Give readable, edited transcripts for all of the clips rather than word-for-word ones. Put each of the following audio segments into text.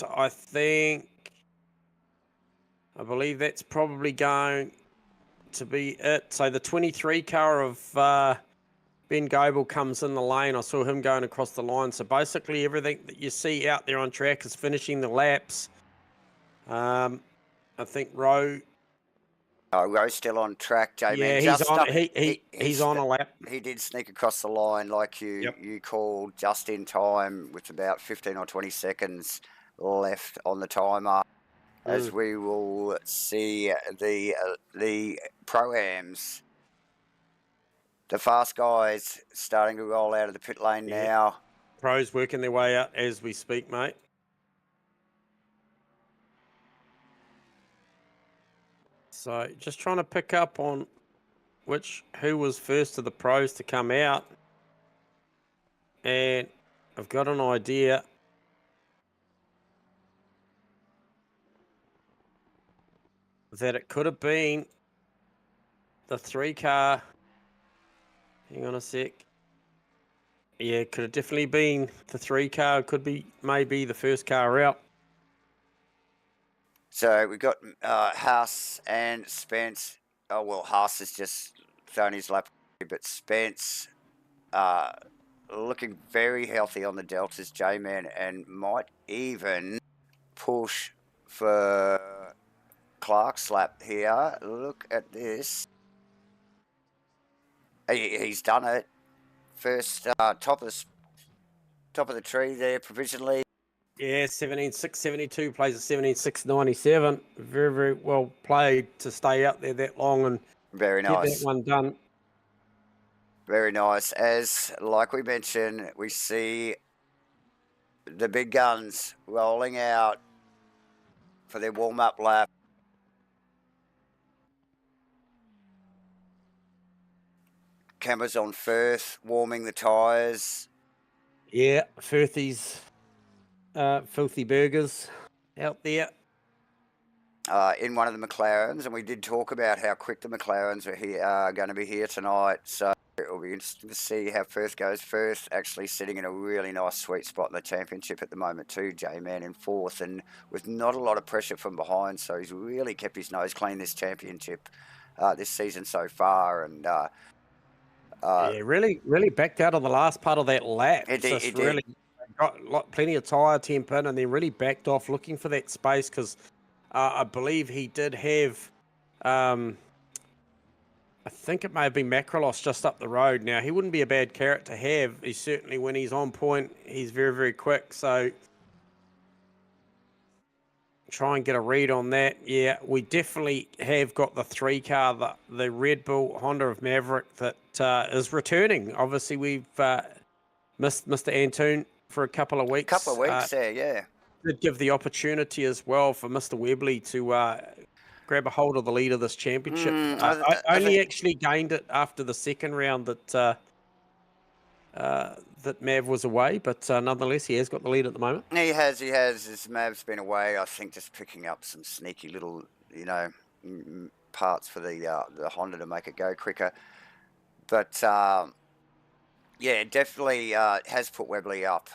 I believe that's probably going to be it. So the 23 car of Ben Goebel comes in the lane. I saw him going across the line. So basically everything that you see out there on track is finishing the laps. I think Rowe. Rowe's still on track, J-Man. Yeah, he's on a lap. He did sneak across the line like you called, just in time, with about 15 or 20 seconds left on the timer. As we will see the Pro-Ams, the fast guys starting to roll out of the pit lane now. Pros working their way out as we speak, mate. So just trying to pick up on who was first of the pros to come out. And I've got an idea. That it could have been the 3 car. Hang on a sec. Yeah, it could have definitely been the 3 car. Could be maybe the first car out. So we've got Haas and Spence. Oh, well, Haas has just thrown his lap, but Spence looking very healthy on the Deltas, J-Man, and might even push for Clark's lap here. Look at this. He's done it. First top of the tree there provisionally. Yeah, 17.672 plays a 17.697. Very, very well played to stay out there that long and very nice. Get that one done. Very nice. As like we mentioned, we see the big guns rolling out for their warm-up lap. Cameras on Firth, warming the tyres. Yeah, Firthy's filthy burgers out there. In one of the McLarens, and we did talk about how quick the McLarens are going to be here tonight. So it'll be interesting to see how Firth goes. Firth actually sitting in a really nice sweet spot in the championship at the moment too, J-Man, in 4th, and with not a lot of pressure from behind. So he's really kept his nose clean this championship this season so far, and yeah, really backed out of the last part of that lap. It did. Really got plenty of tyre temp in, and then really backed off looking for that space because I believe he did have, I think it may have been Macrolos just up the road. Now, he wouldn't be a bad carrot to have. He's certainly, when he's on point, he's very, very quick. So try and get a read on that. Yeah, we definitely have got the 3 car, the Red Bull Honda of Maverick that is returning. Obviously, we've missed Mr. Antoon for a couple of weeks. There, yeah. Did give the opportunity as well for Mr. Webley to grab a hold of the lead of this championship. I only actually gained it after the second round that Mav was away, but nonetheless, he has got the lead at the moment. He has. As Mav's been away, I think just picking up some sneaky little, parts for the Honda to make it go quicker. But yeah, definitely has put Webley up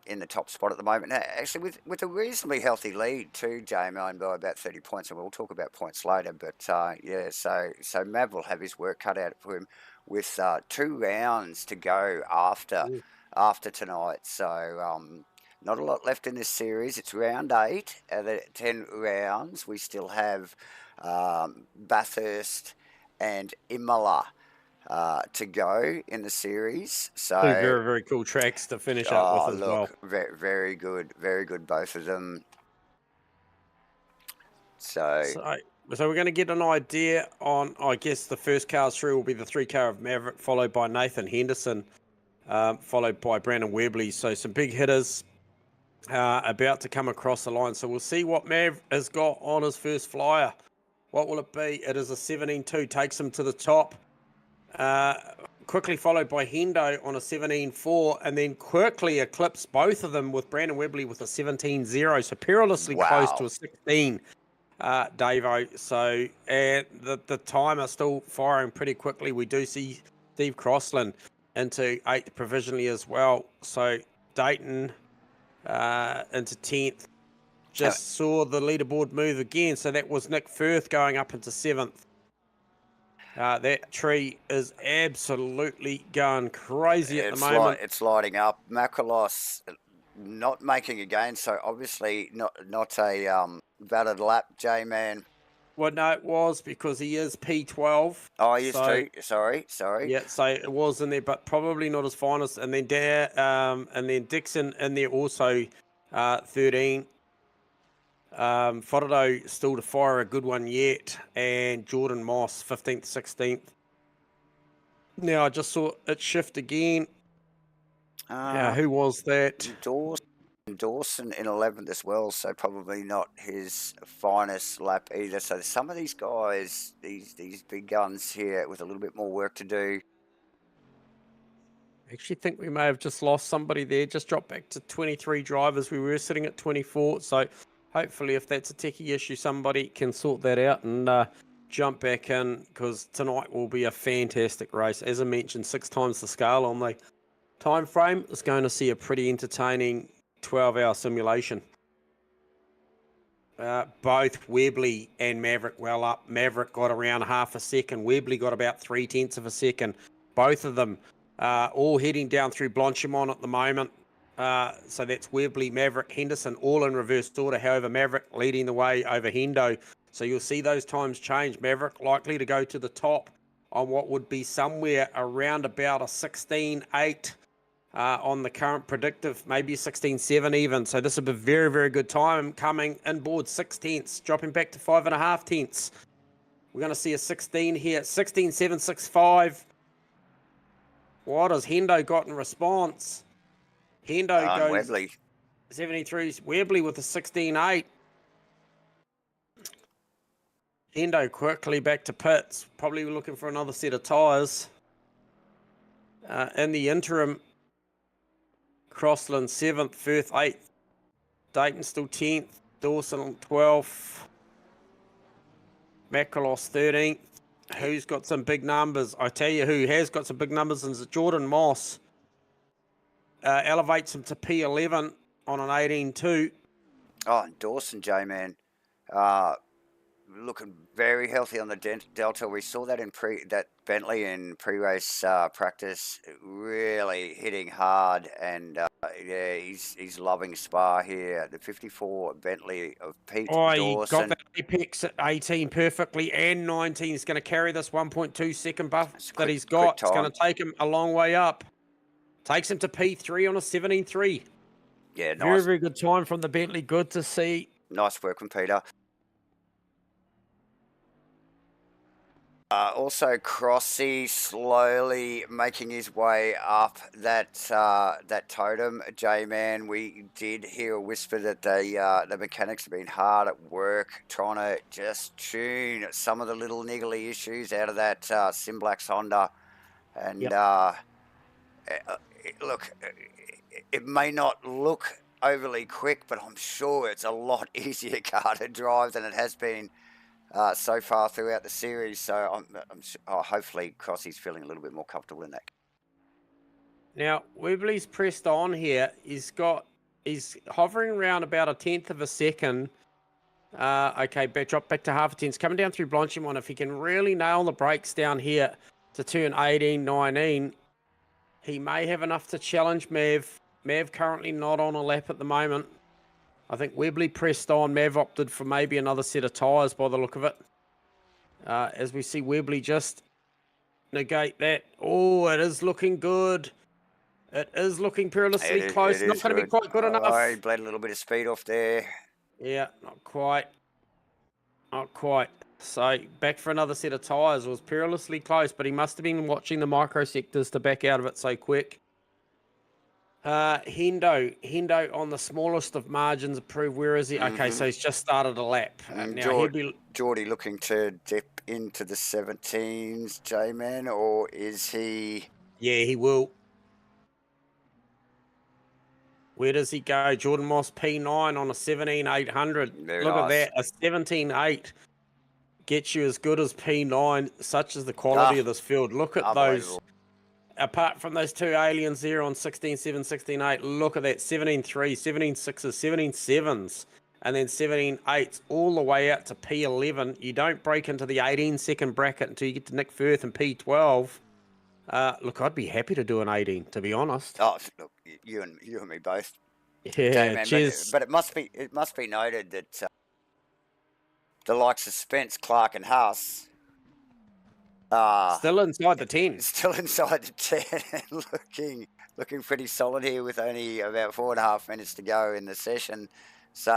in the top spot at the moment. Actually, with a reasonably healthy lead too, J-Man, by about 30 points, and we'll talk about points later. But yeah, so Mav will have his work cut out for him with 2 rounds to go after tonight. So not a lot left in this series. It's round 8 out of 10 rounds. We still have Bathurst and Imola to go in the series. So 2 very, very cool tracks to finish up with as well. Very good, both of them. So we're going to get an idea on, I guess the first cars through will be the 3 car of Maverick, followed by Nathan Henderson, followed by Brandon Webley. So some big hitters about to come across the line. So we'll see what Mav has got on his first flyer. What will it be? It is a 17.2, takes him to the top. Quickly followed by Hendo on a 17.4, and then quickly eclipsed both of them with Brandon Webley with a 17.0. So perilously close to a 16. Davo. So and the timer still firing pretty quickly. We do see Steve Crossland into 8th provisionally as well. So Dayton into 10th. Just saw the leaderboard move again, so that was Nick Firth going up into 7th. That tree is absolutely going crazy at the moment. It's lighting up. Makalos not making a gain, so obviously not a valid lap, J-Man. Well, no, it was because he is P12. Oh, he is too. Sorry. Yeah, so it was in there, but probably not his finest. And then Dixon in there also, 13. Forodo still to fire a good one yet, and Jordan Moss 15th, 16th. Now I just saw it shift again. Who was that? Dawson in 11th as well, so probably not his finest lap either. So some of these guys, these big guns here, with a little bit more work to do. I actually think we may have just lost somebody there. Just dropped back to 23 drivers. We were sitting at 24, so hopefully if that's a techie issue, somebody can sort that out and jump back in, because tonight will be a fantastic race. As I mentioned, 6 times the scale on the time frame. Is going to see a pretty entertaining 12-hour simulation. Both Webley and Maverick well up. Maverick got around half a second. Webley got about 0.3 of a second. Both of them all heading down through Blanchimont at the moment. So that's Webley, Maverick, Henderson, all in reverse order. However, Maverick leading the way over Hendo. So you'll see those times change. Maverick likely to go to the top on what would be somewhere around about a 16.8 on the current predictive, maybe 16.7 even. So this will be a very, very good time. Coming inboard 6 tenths, dropping back to 5.5 tenths. We're going to see a 16 here, 16.765. What has Hendo got in response? Hendo goes Webley 73. Webley with a 16.8. Hendo quickly back to pits. Probably looking for another set of tyres. In the interim, Crossland 7th, Firth 8th. Dayton still 10th. Dawson 12th. Makalos 13th. Who's got some big numbers? I tell you who has got some big numbers is Jordan Moss. Elevates him to P11 on an 18.2. Oh, and Dawson, J-Man, looking very healthy on the Delta. We saw that in that Bentley in pre-race practice, really hitting hard, and yeah, he's loving Spa here. The 54 Bentley of Pete Dawson. He got that apex at 18 perfectly, and 19 is going to carry this 1.2 second buff that he's got. It's going to take him a long way up. Takes him to P3 on a 17.3. Yeah, nice. Very, very good time from the Bentley. Good to see. Nice work from Peter. Also, Crossy slowly making his way up that totem. J-Man, we did hear a whisper that the mechanics have been hard at work trying to just tune some of the little niggly issues out of that SIMBLACKS Honda. And look, it may not look overly quick, but I'm sure it's a lot easier car to drive than it has been so far throughout the series. So hopefully Crossy's feeling a little bit more comfortable in that. Now Webley's pressed on here. He's hovering around about a 10th of a second. Okay, drop back to half a tenth. Coming down through Blanchimont. If he can really nail the brakes down here to turn 18, 19, he may have enough to challenge Mav. Mav currently not on a lap at the moment. I think Webley pressed on. Mav opted for maybe another set of tyres by the look of it. As we see Webley just negate that. Oh, it is looking good. It is looking perilously close. Not going to be quite good enough. Oh, he bled a little bit of speed off there. Yeah, not quite. Not quite. So back for another set of tyres. It was perilously close, but he must have been watching the microsectors to back out of it so quick. Hendo on the smallest of margins approved. Where is he? Okay, so he's just started a lap. Now Geordie looking to dip into the 17s, J-Man, or is he? Yeah, he will. Where does he go? Jordan Moss P9 on a 17.800. Look at that, a 17.8 gets you as good as P9. Such is the quality of this field. Look at those apart from those two aliens there on 16.7, 16.8, look at that 17.3, 17.6s, 17.7s, and then 17.8s all the way out to P11. You don't break into the 18-second bracket until you get to Nick Firth and P12. Look, I'd be happy to do an 18, to be honest. Oh, look, you and me both. Yeah, man, cheers. but it must be noted that the likes of Spence, Clark, and Haas Still inside the 10. Still inside the 10, looking pretty solid here with only about 4.5 minutes to go in the session. So,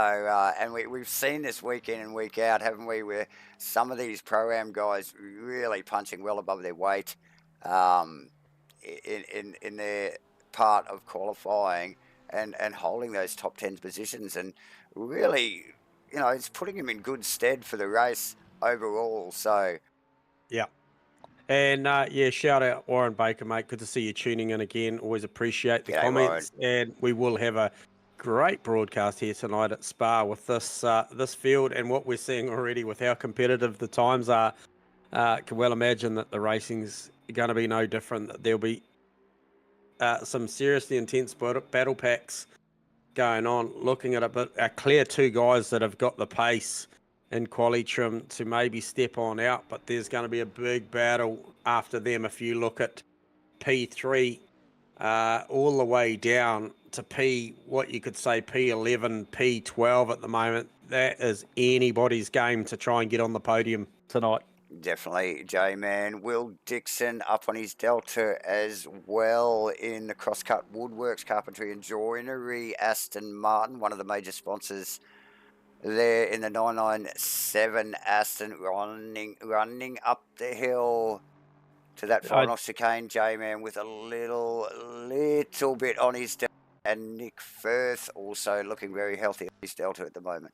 and we've seen this week in and week out, haven't we, where some of these Pro-Am guys really punching well above their weight in their part of qualifying and holding those top 10 positions, and really, you know, it's putting them in good stead for the race overall. So, yeah. And yeah, shout out Warren Baker, mate. Good to see you tuning in again. Always appreciate the comments. Warren. And we will have a great broadcast here tonight at Spa with this this field, and what we're seeing already with how competitive the times are. Can well imagine that the racing's going to be no different. That there'll be some seriously intense battle packs going on. Looking at it, but a clear two guys that have got the pace in quali trim to maybe step on out, but there's going to be a big battle after them. If you look at P3 all the way down to what you could say P11, P12 at the moment, that is anybody's game to try and get on the podium tonight. Definitely, J-Man. Will Dixon up on his Delta as well in the CrossCut Woodworks, Carpentry and Joinery. Aston Martin, one of the major sponsors there in the 997. Aston running up the hill to that final chicane, J-Man, with a little bit on his Delta. And Nick Firth also looking very healthy on his Delta at the moment.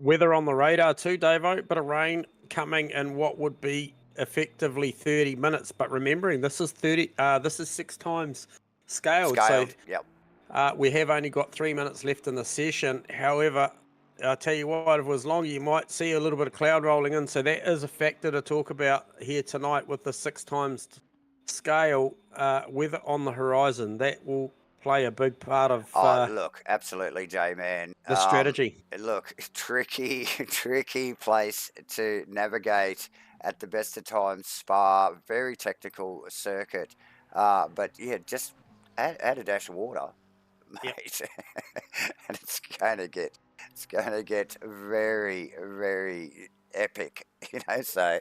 Weather on the radar too, Davo. Bit of rain coming in what would be effectively 30 minutes. But remembering this is 6 times scaled. So yep. We have only got 3 minutes left in the session. However, I'll tell you what, if it was longer, you might see a little bit of cloud rolling in. So that is a factor to talk about here tonight with the 6 times scale. Weather on the horizon, that will play a big part of look, absolutely, J-Man. The strategy. Look, tricky place to navigate at the best of times. Spa, very technical circuit. But yeah, just add a dash of water, mate. Yep. And it's gonna get very, very epic, you know, so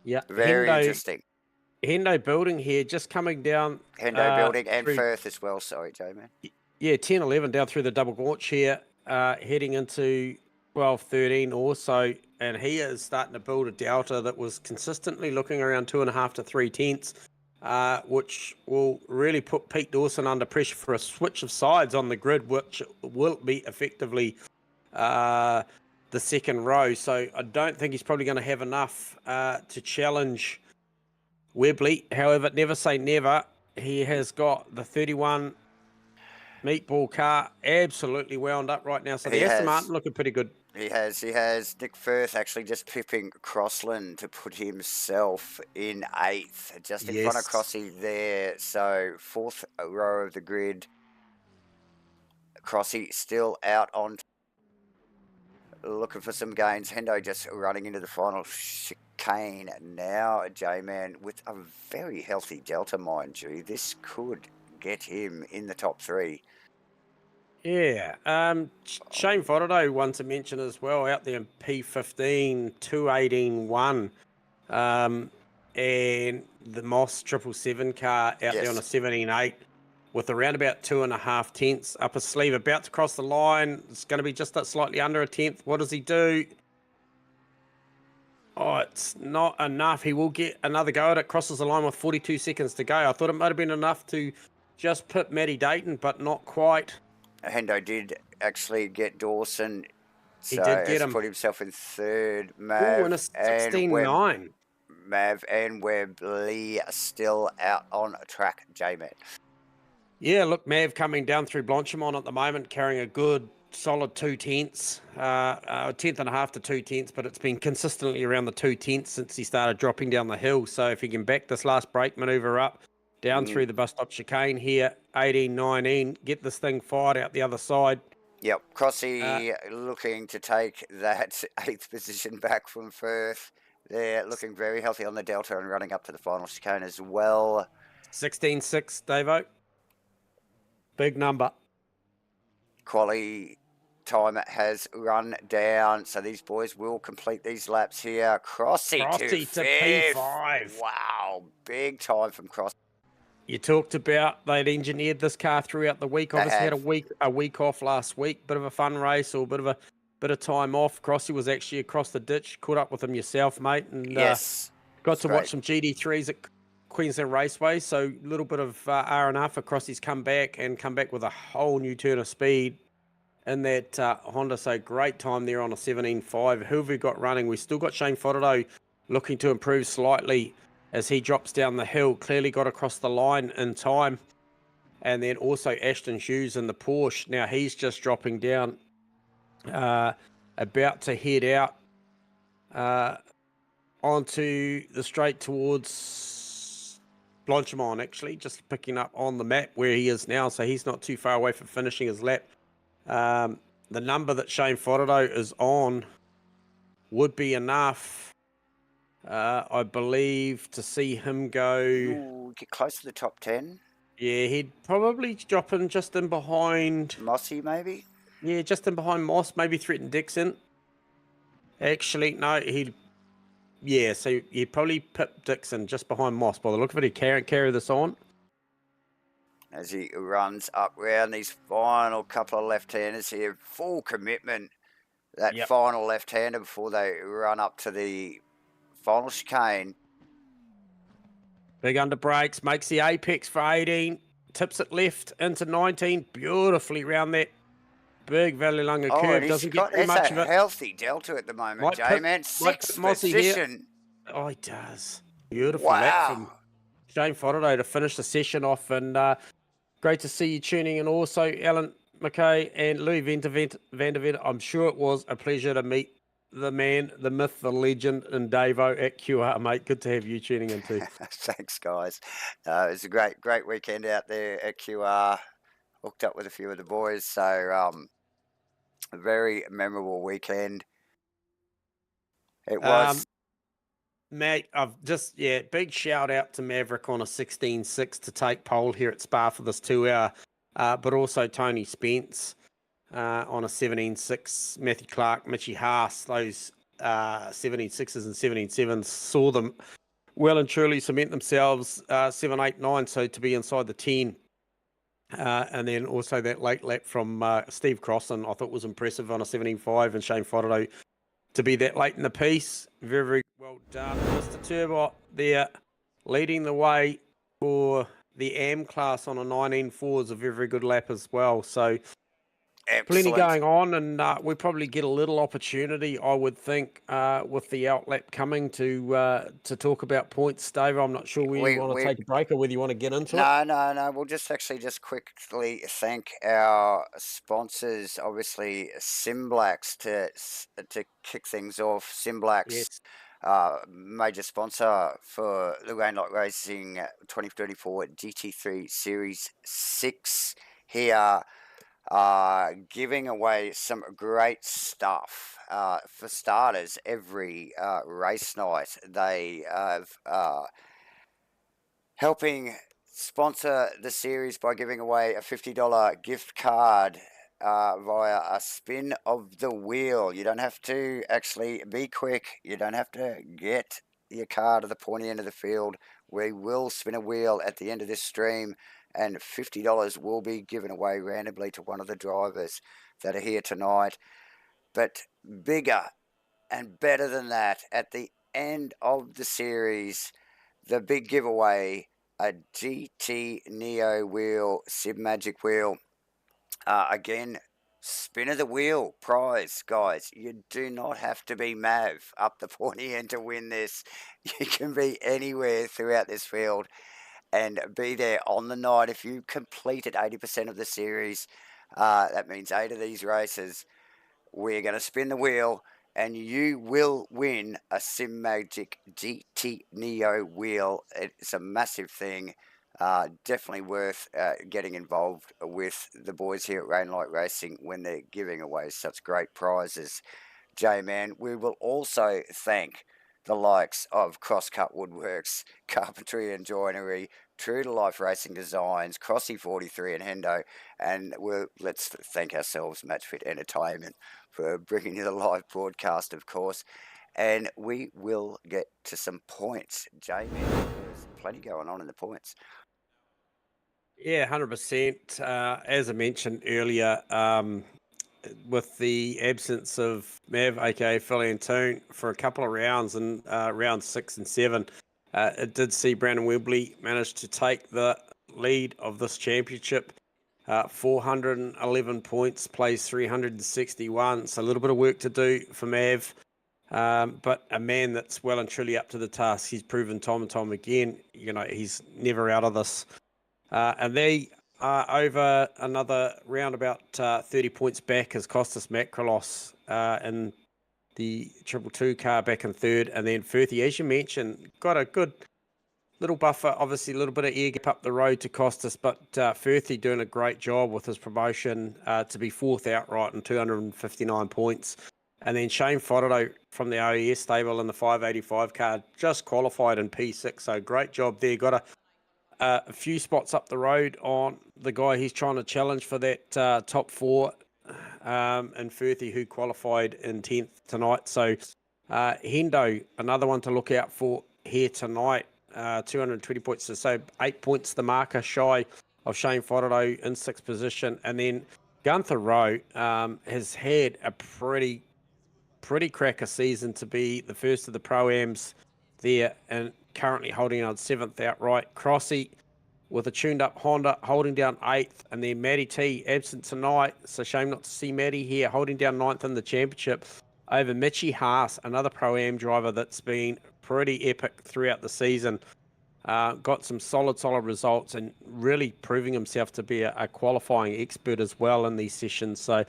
yeah, very interesting. Hendo building here, just coming down. Hendo building and Firth as well. Sorry, J-Man. Yeah, 10-11 down through the double launch here, heading into 12-13 also. And he is starting to build a Delta that was consistently looking around 2.5 to 3 tenths, which will really put Pete Dawson under pressure for a switch of sides on the grid, which will be effectively the second row. So I don't think he's probably going to have enough to challenge Webley. However, never say never. He has got the 31 meatball car absolutely wound up right now. So the Aston Martin looking pretty good. He has. Nick Firth actually just pipping Crossland to put himself in 8th, just in front of Crossy there. So 4th row of the grid. Crossy still out on, looking for some gains. Hendo just running into the final chicane now. J-Man with a very healthy Delta, mind you. This could get him in the top 3. Yeah. Shane Fodado, one to mention as well, out there in P15, 218.1. And the Moss 777 car out there on a 17.8 with around about 2.5 tenths up his sleeve, about to cross the line. It's going to be just that slightly under a tenth. What does he do? Oh, it's not enough. He will get another go at it. Crosses the line with 42 seconds to go. I thought it might have been enough to just put Matty Dayton, but not quite. Hendo did actually get Dawson. He did get him. Put himself in 3rd. Mav and a 16.9. Mav and Webley are still out on track, J-Man. Yeah, look, Mav coming down through Blanchimont at the moment, carrying a good solid 2/10, a tenth and a half to 2/10, but it's been consistently around the 2/10 since he started dropping down the hill. So if he can back this last brake maneuver up, down through the bus stop chicane here, 18, 19, get this thing fired out the other side. Yep, Crossy looking to take that 8th position back from first. They're looking very healthy on the delta and running up to the final chicane as well. 16.6, Davo. Big number. Quali time has run down, so these boys will complete these laps here. Crossy to fifth. P5. Wow, big time from Crossy. You talked about they'd engineered this car throughout the week. Obviously had a week off last week. Bit of a fun race or a bit of time off. Crossy was actually across the ditch. Caught up with him yourself, mate, and yes, got to watch some GT3s at Queensland Raceway. So a little bit of R&R for Crossy's come back with a whole new turn of speed in that Honda. So great time there on a 17.5. Who have we got running? We still got Shane Fodderdo looking to improve slightly as he drops down the hill. Clearly got across the line in time. And then also Ashton Hughes in the Porsche. Now he's just dropping down, about to head out onto the straight towards Blanchimont, actually, just picking up on the map where he is now. So he's not too far away from finishing his lap. The number that Shane Fodderdo is on would be enough, I believe, to see him go. Ooh, get close to the top 10. Yeah, he'd probably drop in just in behind Mossy, maybe. Yeah, just in behind Moss, maybe threaten Dixon. Actually, no, so he'd probably pip Dixon just behind Moss. By the look of it, he can't carry this on. As he runs up round these final couple of left-handers here, full commitment, that final left-hander before they run up to the final chicane. Big under brakes, makes the apex for 18, tips it left into 19, beautifully round that big Vallelunga curve. Doesn't get too much of it. Healthy delta at the moment, J-Man. 6th position. Oh, he does. Beautiful lap from Shane Fodderdo to finish the session off. And great to see you tuning in also, Alan McKay and Louis Vandervent. I'm sure it was a pleasure to meet the man, the myth, the legend, and Davo at QR, mate. Good to have you tuning in too. Thanks, guys. It was a great weekend out there at QR. Hooked up with a few of the boys, so a very memorable weekend. It was. Mate, big shout out to Maverick on a 16.6 to take pole here at Spa for this 2 hour, but also Tony Spence on a 17.6, Matthew Clark, Mitchie Haas, those 17.6s and 17.7s saw them well and truly cement themselves 7, 8, 9, so to be inside the 10. And then also that late lap from Steve Crossan, I thought was impressive on a 17.5, and Shane Fodderdo to be that late in the piece. Very, very well done. Mr. Turbot there leading the way for the AM class on a 19.4 is a very, very good lap as well. So plenty going on, and we probably get a little opportunity, I would think, with the outlap coming to talk about points. Dave, I'm not sure whether you want to take a break or whether you want to get into it. No. We'll just quickly thank our sponsors. Obviously, SIMBLACKS to kick things off. SIMBLACKS. Yes. Major sponsor for the Rainlight Racing 2024 GT3 Series 6 here. Giving away some great stuff. For starters, every race night they have helping sponsor the series by giving away a $50 gift card via a spin of the wheel. You don't have to actually be quick. You don't have to get your car to the pointy end of the field. We will spin a wheel at the end of this stream, and $50 will be given away randomly to one of the drivers that are here tonight. But bigger and better than that, at the end of the series, the big giveaway, a GT Neo wheel, SimMagic wheel. Again, spin of the wheel prize, guys. You do not have to be Mav up the pointy end to win this. You can be anywhere throughout this field and be there on the night. If you completed 80% of the series, That means 8 of these races. We're going to spin the wheel, and you will win a SimMagic GT Neo wheel. It's a massive thing. Definitely worth getting involved with the boys here at Rainlight Racing when they're giving away such great prizes. J-Man, we will also thank the likes of CrossCut Woodworks, Carpentry and Joinery, True to Life Racing Designs, Crossy 43 and Hendo, and let's thank ourselves, MatchFit Entertainment, for bringing you the live broadcast, of course. And we will get to some points. J-Man, there's plenty going on in the points. Yeah, 100%. As I mentioned earlier, with the absence of Mav, aka Philly and Toon, for a couple of rounds in rounds 6 and 7, it did see Brandon Webley manage to take the lead of this championship. 411 points, plays 361. So a little bit of work to do for Mav, but a man that's well and truly up to the task. He's proven time and time again, he's never out of this. And they are over another round about 30 points back as Costas Macrolos in the 222 car back in third. And then Firthy, as you mentioned, got a good little buffer, obviously a little bit of air gap up the road to Costas, but Firthy doing a great job with his promotion to be fourth outright and 259 points. And then Shane Fodderdo from the OES stable in the 585 car just qualified in P6, so great job there. Got a few spots up the road on the guy he's trying to challenge for that top 4, and Firthy, who qualified in 10th tonight. So Hendo, another one to look out for here tonight, 220 points. So 8 points the marker shy of Shane Fodderdo in 6th position. And then Gunther Rowe has had a pretty cracker season to be the first of the Pro-Ams there, and currently holding on 7th outright. Crossy with a tuned up Honda holding down 8th, and then Matty T absent tonight. It's a shame not to see Matty here, holding down 9th in the championship over Mitchy Haas, another Pro-Am driver that's been pretty epic throughout the season. Got some solid results and really proving himself to be a qualifying expert as well in these sessions. So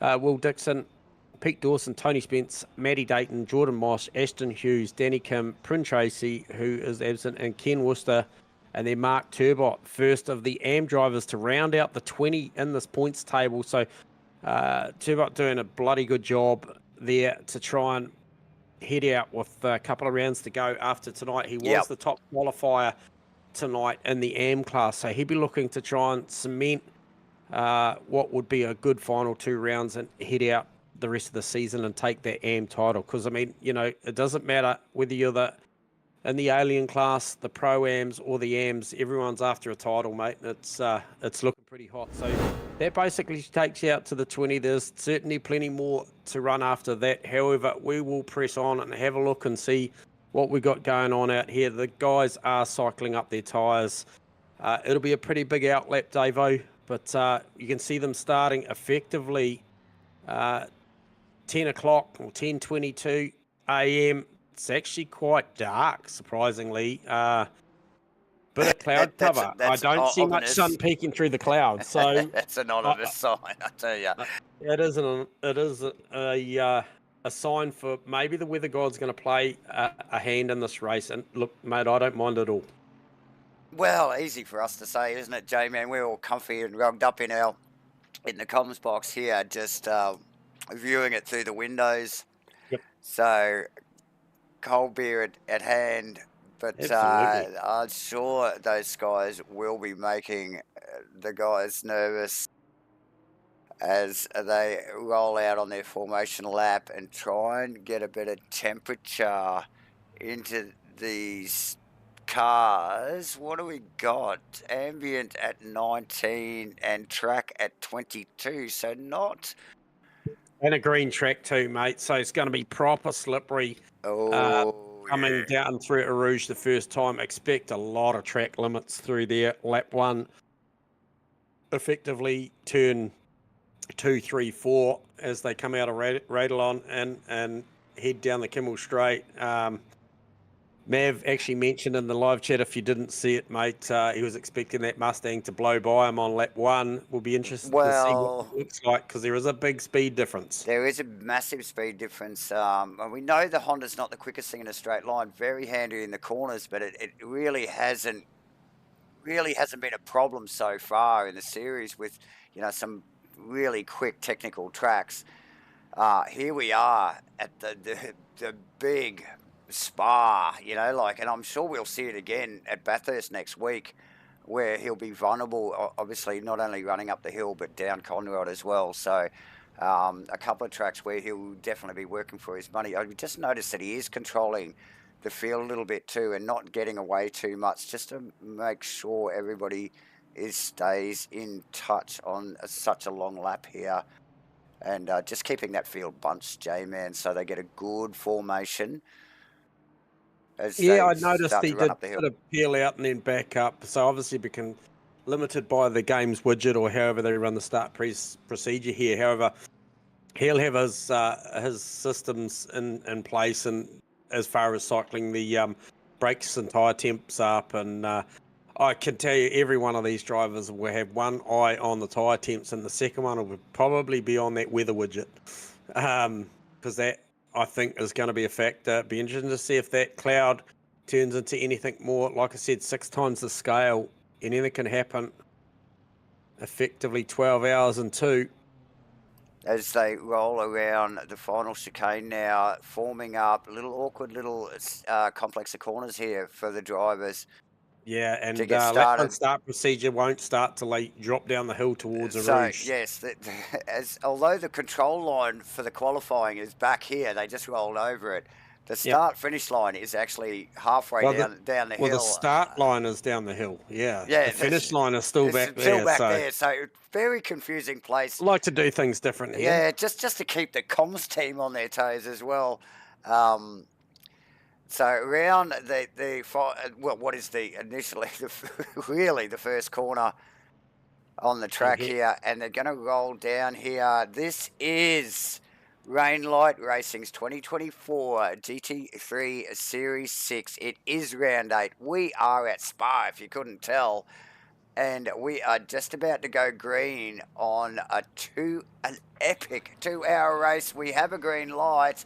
Will Dixon, Pete Dawson, Tony Spence, Matty Dayton, Jordan Moss, Ashton Hughes, Danny Kim, Pryn Tracy, who is absent, and Ken Worcester, and then Mark Turbot, first of the AM drivers to round out the 20 in this points table. So Turbot doing a bloody good job there to try and head out with a couple of rounds to go after tonight. He was the top qualifier tonight in the AM class, so he'd be looking to try and cement what would be a good final 2 rounds and head out the rest of the season and take that AM title. Because I mean, it doesn't matter whether you're in the Alien class, the Pro-Ams or the AMs, everyone's after a title, mate. It's looking pretty hot. So that basically takes you out to the 20. There's certainly plenty more to run after that. However, we will press on and have a look and see what we got going on out here. The guys are cycling up their tyres. It'll be a pretty big outlap, Davo, but you can see them starting effectively 10 o'clock or 10:22 a.m. It's actually quite dark, surprisingly. Bit of cloud cover. I don't see much sun peeking through the clouds, so that's an ominous sign, I tell you. It is a sign for maybe the weather god's going to play a hand in this race. And look, mate, I don't mind at all. Well, easy for us to say, isn't it, J-Man? We're all comfy and rugged up in the comms box here, just viewing it through the windows. Yep. So cold beer at hand, but I'm sure those skies will be making the guys nervous as they roll out on their formation lap and try and get a bit of temperature into these cars. What do we got? Ambient at 19 and track at 22, so not... And a green track too, mate, so it's going to be proper slippery. Coming down through Eau Rouge the first time. Expect a lot of track limits through there. Lap 1, effectively turn 2, 3, 4 as they come out of Radalon and head down the Kimmel Straight. Mav actually mentioned in the live chat, if you didn't see it, mate, he was expecting that Mustang to blow by him on lap 1. We'll be interested to see what it looks like, because there is a big speed difference. There is a massive speed difference. And we know the Honda's not the quickest thing in a straight line. Very handy in the corners, but it really hasn't been a problem so far in the series with, you know, some really quick technical tracks. Here we are at the big Spa, you know, like, and I'm sure we'll see it again at Bathurst next week, where he'll be vulnerable, obviously not only running up the hill but down Conrod as well. So a couple of tracks where he'll definitely be working for his money. I just noticed that he is controlling the field a little bit too, and not getting away too much, just to make sure everybody stays in touch on such a long lap here, and just keeping that field bunched, J-Man, so they get a good formation. Yeah, I noticed he did sort of peel out and then back up, so obviously become limited by the game's widget or however they run the start procedure here. However, he'll have his systems in place, and as far as cycling the brakes and tyre temps up, and I can tell you every one of these drivers will have one eye on the tyre temps, and the second one will probably be on that weather widget, because that, I think, is going to be a factor. It'd be interesting to see if that cloud turns into anything more. Like I said, 6 times the scale. Anything can happen. Effectively 12 hours and 2. As they roll around the final chicane now, forming up little awkward little complex of corners here for the drivers. Yeah, and lap 1 start procedure won't start till they drop down the hill towards a Rouge. Yes, although the control line for the qualifying is back here, they just rolled over it. The start-finish line is actually halfway down the hill. Well, the start line is down the hill, yeah. The finish line is still back there. So very confusing place. Like to do things differently. Yeah, just to keep the comms team on their toes as well. So around what is initially really the first corner on the track here, and they're going to roll down here. This is Rainlight Racing's 2024 GT3 Series 6. It is round 8. We are at Spa, if you couldn't tell, and we are just about to go green on an epic 2-hour race. We have a green light.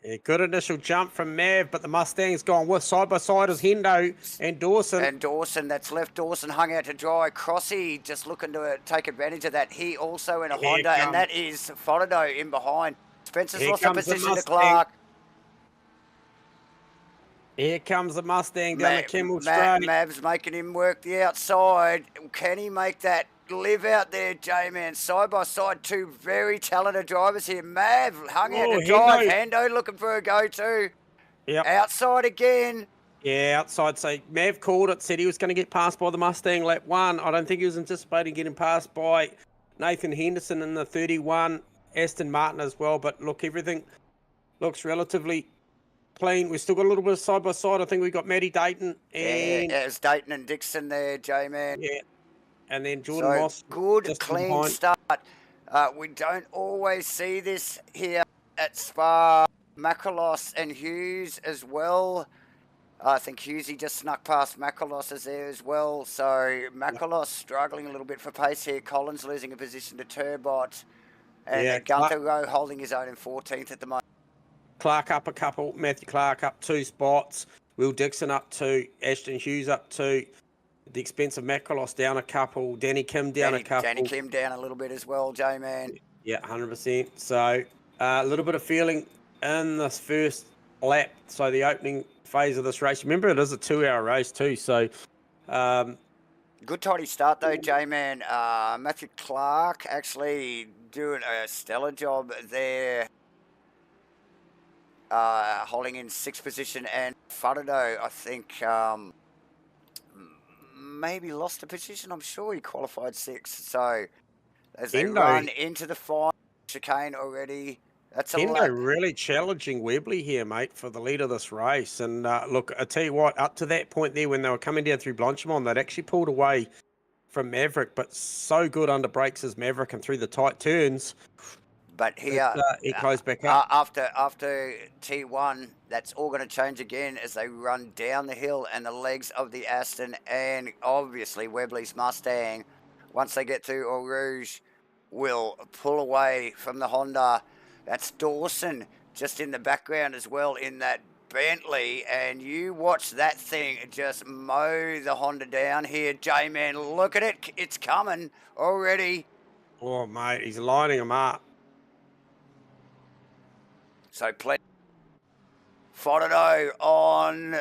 Yeah, good initial jump from Mav, but the Mustang's gone with side by side as Hendo and Dawson. That's left Dawson hung out to dry. Crossy just looking to take advantage of that. He also in a Honda, and that is Fodido in behind. Spencer's lost the position to Clark. Here comes the Mustang down the Kimmel Straight. Mav's making him work the outside. Can he make that live out there, J-Man? Side by side, 2 very talented drivers here. Mav hung out to drive. Hendo looking for a go too. Yep. Outside again. Yeah, outside. So Mav called it, said he was going to get passed by the Mustang lap 1. I don't think he was anticipating getting passed by Nathan Henderson in the 31. Aston Martin as well. But look, everything looks relatively clean. We've still got a little bit of side by side. I think we got Matty Dayton and it's Dayton and Dixon there, J-Man. Yeah. And then Jordan Moss. Good, clean start. We don't always see this here at Spa. Macrolos and Hughes as well. I think Hughesy just snuck past Macrolos is there as well. So Macrolos struggling a little bit for pace here. Collins losing a position to Turbot. And Gunther Rowe holding his own in 14th at the moment. Clark up a couple. Matthew Clark up 2 spots. Will Dixon up 2. Ashton Hughes up 2. At the expense of Macrolos down a couple. Danny Kim down a couple. Danny Kim down a little bit as well, J-Man. Yeah, 100%. So a little bit of feeling in this first lap. So the opening phase of this race. Remember, it is a 2-hour race too. So good tidy start though, J-Man. Matthew Clark actually doing a stellar job there. Holding in 6th position, and Fodido, I think, maybe lost a position. I'm sure he qualified 6th. So as they run into the final chicane already, that's a lot. Really challenging Webley here, mate, for the lead of this race. And look, I tell you what, up to that point there, when they were coming down through Blanchimont, they'd actually pulled away from Maverick, but so good under brakes as Maverick and through the tight turns. But here, It goes back up. after T1, that's all going to change again as they run down the hill, and the legs of the Aston and obviously Webley's Mustang, once they get to Eau Rouge, will pull away from the Honda. That's Dawson just in the background as well in that Bentley, and you watch that thing just mow the Honda down here. J-Man, look at it. It's coming already. Oh, mate, he's lining them up. So, Fontenot on